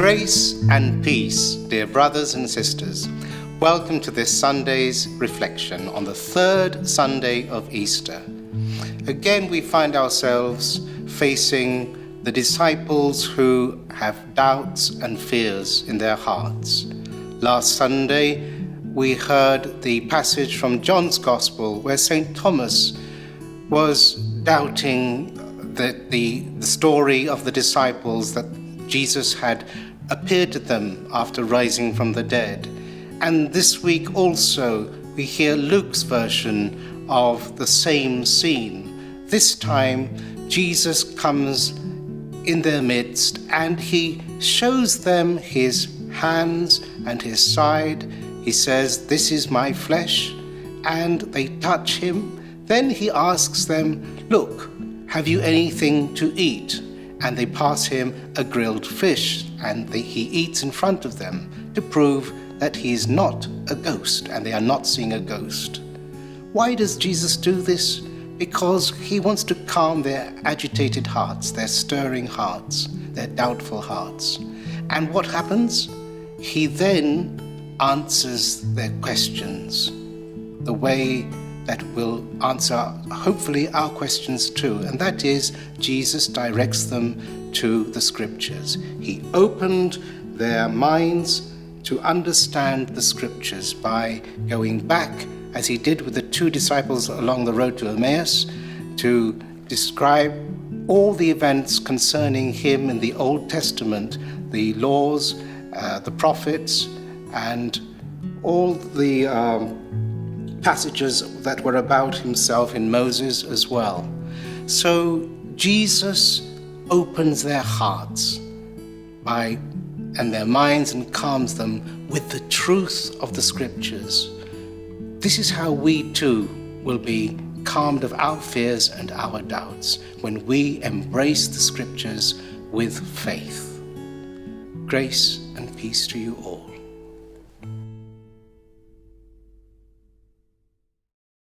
Grace and peace, dear brothers and sisters. Welcome to this Sunday's reflection on the third Sunday of Easter. Again, we find ourselves facing the disciples who have doubts and fears in their hearts. Last Sunday, we heard the passage from John's Gospel where St. Thomas was doubting the story of the disciples that Jesus had appeared to them after rising from the dead. And this week also we hear Luke's version of the same scene. This time Jesus comes in their midst and he shows them his hands and his side. He says, "This is my flesh," and they touch him. Then he asks them, "Look, have you anything to eat?" And they pass him a grilled fish, and he eats in front of them to prove that he is not a ghost, and they are not seeing a ghost. Why does Jesus do this? Because he wants to calm their agitated hearts, their stirring hearts, their doubtful hearts. And what happens? He then answers their questions the way that will answer, hopefully, our questions too. And that is, Jesus directs them to the scriptures. He opened their minds to understand the scriptures by going back, as he did with the two disciples along the road to Emmaus, to describe all the events concerning him in the Old Testament, the laws, the prophets, and all the passages that were about himself in Moses as well. So Jesus opens their hearts and their minds and calms them with the truth of the scriptures. This is how we too will be calmed of our fears and our doubts when we embrace the scriptures with faith. Grace and peace to you all.